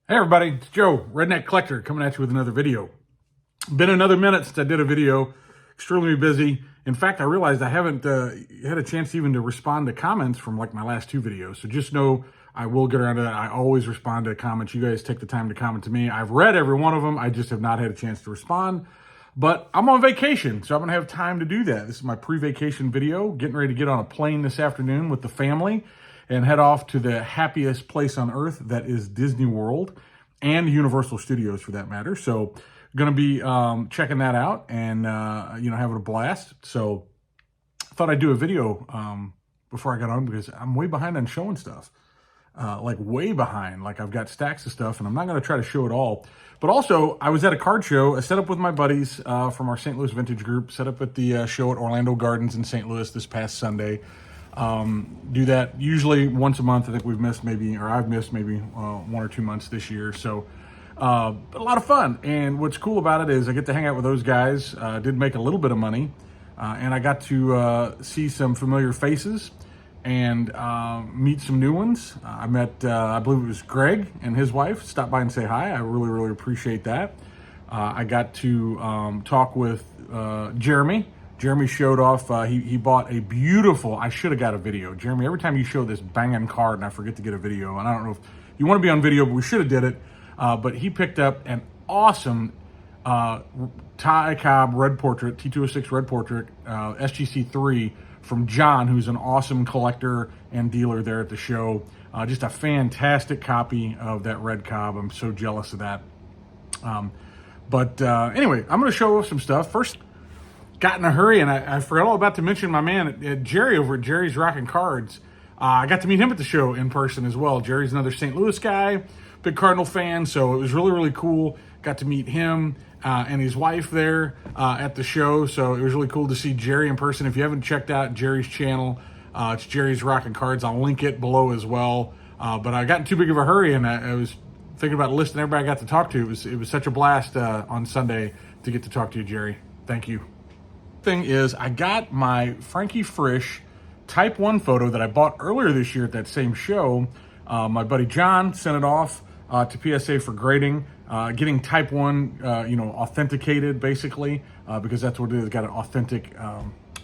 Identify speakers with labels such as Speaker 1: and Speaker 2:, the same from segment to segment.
Speaker 1: Hey everybody, it's Joe, Redneck Collector, coming at you with another video. Been another minute since I did a video, extremely busy. In fact, I realized I haven't had a chance even to respond to comments from like my last two videos. So just know I will get around to that. I always respond to comments. You guys take the time to comment to me. I've read every one of them. I just have not had a chance to respond. But I'm on vacation, so I'm going to have time to do that. This is my pre-vacation video, getting ready to get on a plane this afternoon with the family and head off to the happiest place on earth, that is Disney World and Universal Studios for that matter. So going to be checking that out and, having a blast. So I thought I'd do a video before I got on because I'm way behind on showing stuff. Like way behind. Like I've got stacks of stuff and I'm not going to try to show it all. But also, I was at a card show. I set up with my buddies from our St. Louis Vintage Group, set up at the show at Orlando Gardens in St. Louis this past Sunday. Do that usually once a month. I think I've missed maybe 1 or 2 months this year. So, but a lot of fun. And what's cool about it is I get to hang out with those guys. Did make a little bit of money. And I got to see some familiar faces and meet some new ones. I met, I believe it was Greg and his wife, stopped by and say hi. I really, really appreciate that. I got to talk with Jeremy. Jeremy showed off, he bought a beautiful, I should have got a video. Jeremy, every time you show this banging card and I forget to get a video, and I don't know if you want to be on video, but we should have did it. But he picked up an awesome Ty Cobb Red Portrait, T206 Red Portrait, SGC3 from John, who's an awesome collector and dealer there at the show. Just a fantastic copy of that Red Cobb. I'm so jealous of that. Anyway, I'm going to show off some stuff. First, got in a hurry, and I forgot all about to mention my man Jerry over at Jerry's Rockin' Cards. I got to meet him at the show in person as well. Jerry's another St. Louis guy, big Cardinal fan, so it was really, really cool. Got to meet him and his wife there at the show, so it was really cool to see Jerry in person. If you haven't checked out Jerry's channel, it's Jerry's Rockin' Cards. I'll link it below as well. But I got in too big of a hurry, and I was thinking about listing everybody I got to talk to. It was such a blast on Sunday to get to talk to you, Jerry. Thank you. Thing is, I got my Frankie Frisch Type 1 photo that I bought earlier this year at that same show. My buddy John sent it off to PSA for grading, getting Type 1, authenticated basically, because that's what it is, got an authentic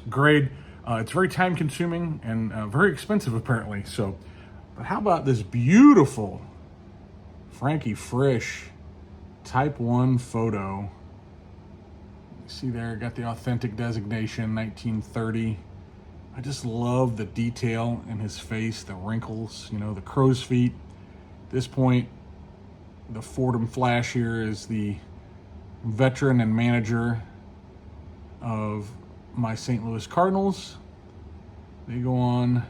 Speaker 1: grade. It's very time consuming and very expensive apparently. So, but how about this beautiful Frankie Frisch Type 1 photo? See there, got the authentic designation, 1930. I just love the detail in his face, the wrinkles, the crow's feet. At this point, the Fordham Flash here is the veteran and manager of my St. Louis Cardinals. They go on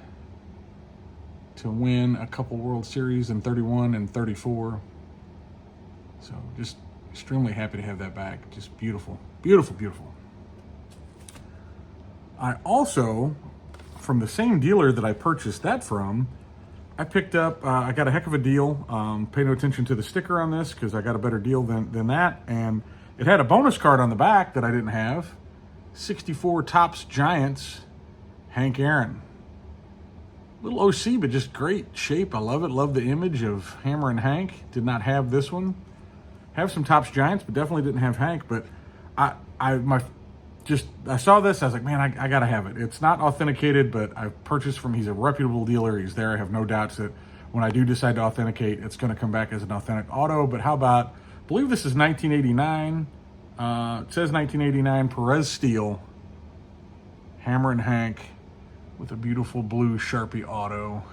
Speaker 1: to win a couple World Series in 31 and 34. So just extremely happy to have that back. Just beautiful, beautiful, beautiful. I also, from the same dealer that I purchased that from, I picked up, I got a heck of a deal. Pay no attention to the sticker on this because I got a better deal than that. And it had a bonus card on the back that I didn't have. 64 Topps Giants, Hank Aaron. Little OC, but just great shape. I love it. Love the image of Hammer and Hank. Did not have this one. Have some Topps Giants, but definitely didn't have Hank. But I saw this. I was like, man, I gotta have it. It's not authenticated, but I purchased from. He's a reputable dealer. He's there. I have no doubts that when I do decide to authenticate, it's going to come back as an authentic auto. But how about? I believe this is 1989. It says 1989. Perez Steel. Hammer and Hank with a beautiful blue Sharpie auto.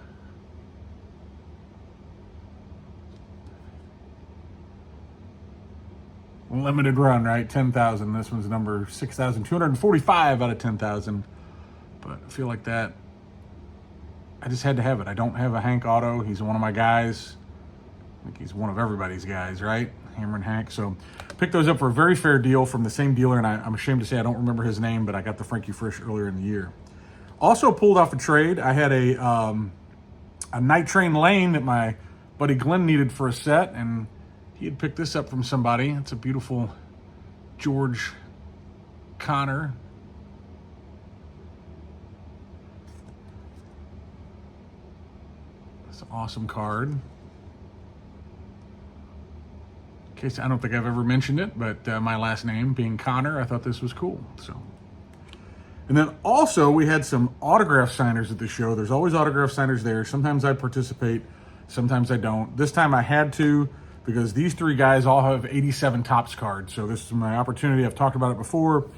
Speaker 1: Limited run, right? 10,000. This one's number 6,245 out of 10,000. But I feel like that, I just had to have it. I don't have a Hank auto. He's one of my guys. I think he's one of everybody's guys, right? Hammer and Hank. So picked those up for a very fair deal from the same dealer. And I'm ashamed to say I don't remember his name, but I got the Frankie Frisch earlier in the year. Also pulled off a trade. I had a Night Train Lane that my buddy Glenn needed for a set, and he had picked this up from somebody. It's a beautiful George Connor. It's an awesome card. case I don't think I've ever mentioned it, but my last name being Connor, I thought this was cool. So, and then also we had some autograph signers at the show. There's always autograph signers there. Sometimes I participate, sometimes I don't. This time I had to, because these three guys all have 87 Topps cards. So this is my opportunity. I've talked about it before.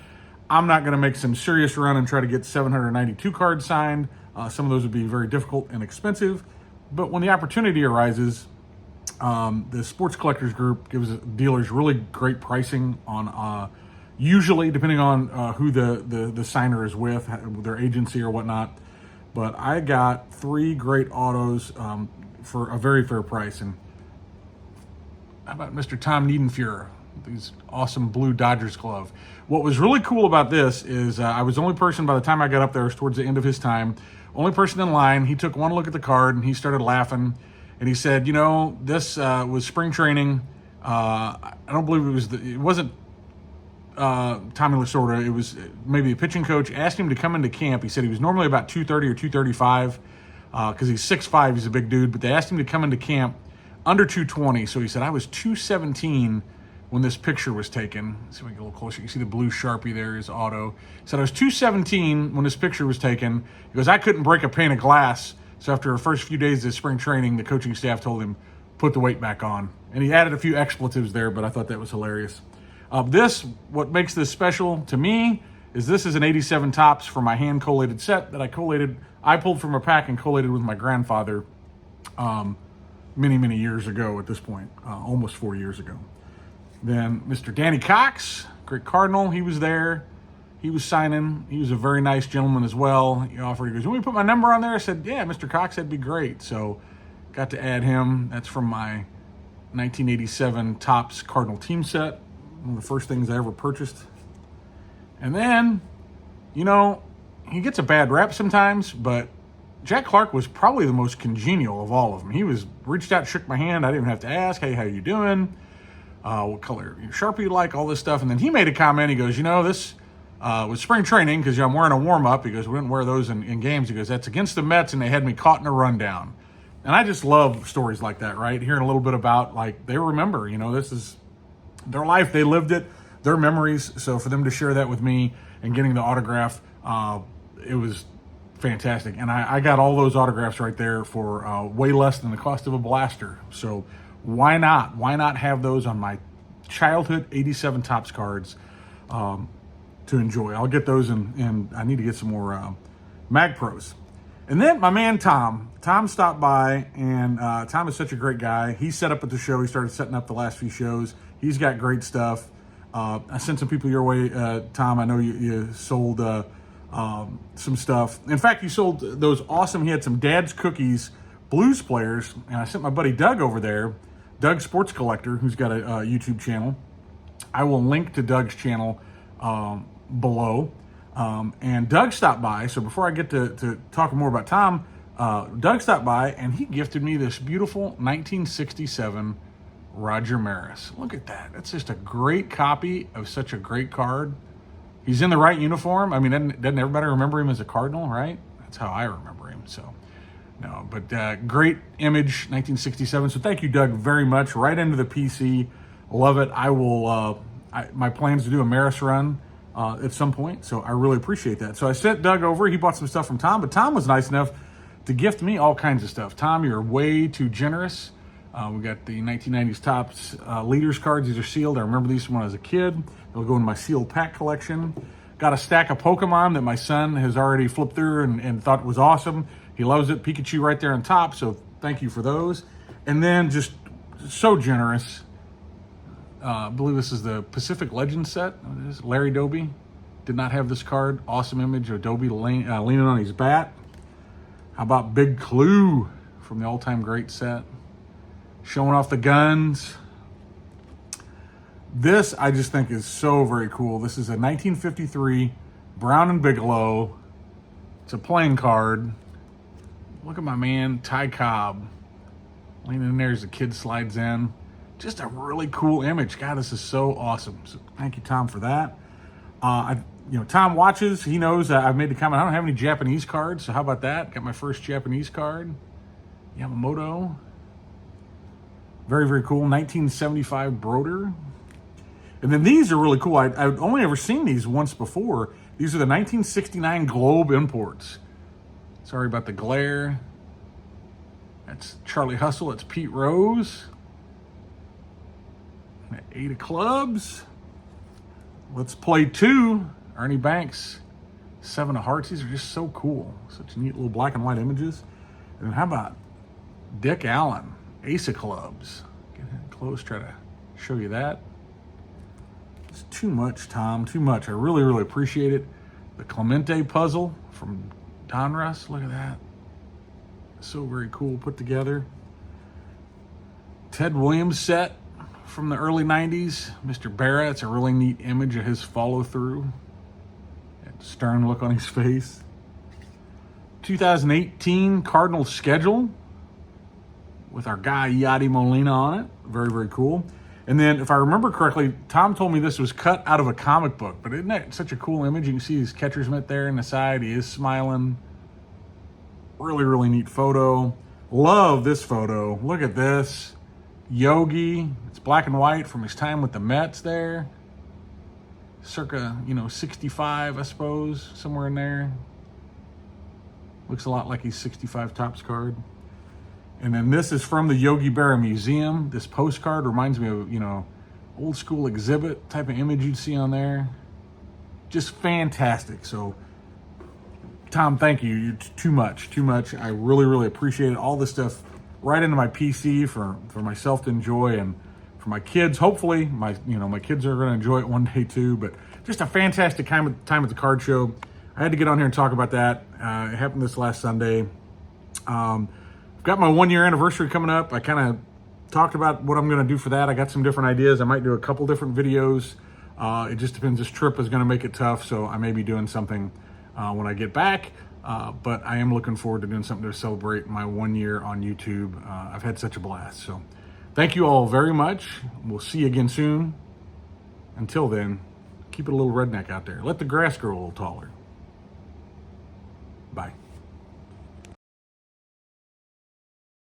Speaker 1: I'm not going to make some serious run and try to get 792 cards signed. Some of those would be very difficult and expensive. But when the opportunity arises, the Sports Collectors Group gives dealers really great pricing on, usually depending on who the signer is with, their agency or whatnot. But I got 3 great autos for a very fair price. And how about Mr. Tom Niedenfuhrer, these awesome blue Dodgers glove. What was really cool about this is I was the only person, by the time I got up there, it was towards the end of his time, only person in line. He took one look at the card and he started laughing. And he said, you know, this was spring training. I don't believe it wasn't Tommy Lasorda. It was maybe a pitching coach asked him to come into camp. He said he was normally about 230 or 235 because he's 6'5". He's a big dude. But they asked him to come into camp under 220. So he said, I was 217 when this picture was taken. Let's see if we can get a little closer. You see the blue Sharpie there, his auto. He said, I was 217 when this picture was taken. He goes, I couldn't break a pane of glass. So after the first few days of spring training, the coaching staff told him, put the weight back on. And he added a few expletives there, but I thought that was hilarious. What makes this special to me is this is an 87 Topps for my hand collated set that I pulled from a pack and collated with my grandfather many, many years ago at this point, almost 4 years ago. Then Mr. Danny Cox, great Cardinal, he was there. He was signing. He was a very nice gentleman as well. He offered, he goes, "Can we put my number on there?" I said, "Yeah, Mr. Cox, that'd be great." So got to add him. That's from my 1987 Topps Cardinal team set. One of the first things I ever purchased. And then, you know, he gets a bad rap sometimes, but Jack Clark was probably the most congenial of all of them. He reached out, shook my hand. I didn't even have to ask, "Hey, how you doing? What color your Sharpie you like?" All this stuff. And then he made a comment. He goes, "You know, this was spring training because I'm wearing a warm-up." He goes, "We didn't wear those in games." He goes, "That's against the Mets, and they had me caught in a rundown." And I just love stories like that, right? Hearing a little bit about, like, they remember, you know, this is their life. They lived it, their memories. So for them to share that with me and getting the autograph, it was fantastic. And I got all those autographs right there for way less than the cost of a blaster. So why not? Why not have those on my childhood 87 Topps cards to enjoy? I'll get those, and I need to get some more Mag Pros. And then my man Tom stopped by, and Tom is such a great guy. He set up at the show. He started setting up the last few shows. He's got great stuff. I sent some people your way, Tom. I know you sold some stuff. In fact, you sold those awesome, he had some Dad's Cookies Blues players, and I sent my buddy Doug over there, Doug Sports Collector, who's got a YouTube channel. I will link to Doug's channel below. And Doug stopped by. So before I get to talk more about Tom, Doug stopped by and he gifted me this beautiful 1967 Roger Maris. Look at that. That's just a great copy of such a great card. He's in the right uniform. I mean, doesn't everybody remember him as a Cardinal, right? That's how I remember him. So, no, but great image, 1967. So thank you, Doug, very much. Right into the PC. Love it. I will, my plans to do a Maris run at some point, so I really appreciate that. So I sent Doug over. He bought some stuff from Tom, but Tom was nice enough to gift me all kinds of stuff. Tom, you're way too generous. We got the 1990s Topps Leaders cards. These are sealed. I remember these from when I was a kid. They'll go in my sealed pack collection. Got a stack of Pokemon that my son has already flipped through and thought was awesome. He loves it. Pikachu right there on top, so thank you for those. And then just so generous. I believe this is the Pacific Legends set. Larry Doby did not have this card. Awesome image of Doby leaning on his bat. How about Big Clue from the all-time great set? Showing off the guns. This I just think is so very cool. This is a 1953 Brown and Bigelow. It's a playing card. Look at my man, Ty Cobb. Leaning in there as the kid slides in. Just a really cool image. God, this is so awesome. So thank you, Tom, for that. Tom watches. He knows I've made the comment, I don't have any Japanese cards, so how about that? Got my first Japanese card. Yamamoto. Very, very cool. 1975 Broder. And then these are really cool. I've only ever seen these once before. These are the 1969 Globe imports. Sorry about the glare. That's Charlie Hustle. It's Pete Rose. 8 of clubs. Let's play 2. Ernie Banks. 7 of hearts. These are just so cool. Such neat little black and white images. And then how about Dick Allen? Ace of clubs. Get in close, try to show you that. It's too much, Tom, too much. I really, really appreciate it. The Clemente puzzle from Donruss. Look at that. So very cool put together. Ted Williams set from the early 90s. Mr. Barra. It's a really neat image of his follow through. That stern look on his face. 2018 Cardinals schedule with our guy Yadi Molina on it. Very, very cool. And then, if I remember correctly, Tom told me this was cut out of a comic book. But isn't that such a cool image? You can see his catcher's mitt there in the side. He is smiling. Really, really neat photo. Love this photo. Look at this. Yogi. It's black and white from his time with the Mets there. Circa, 65, I suppose. Somewhere in there. Looks a lot like he's 65 Topps card. And then this is from the Yogi Berra Museum. This postcard reminds me of, old school exhibit type of image you'd see on there. Just fantastic. So, Tom, thank you. You're too much. I really, really appreciate it. All this stuff right into my PC for myself to enjoy and for my kids. Hopefully, my kids are going to enjoy it one day too. But just a fantastic time at the card show. I had to get on here and talk about that. It happened this last Sunday. I've got my 1-year anniversary coming up. I kind of talked about what I'm going to do for that. I got some different ideas. I might do a couple different videos. It just depends. This trip is going to make it tough, so I may be doing something when I get back. But I am looking forward to doing something to celebrate my 1 year on YouTube. I've had such a blast. So thank you all very much. We'll see you again soon. Until then, keep it a little redneck out there. Let the grass grow a little taller. Bye.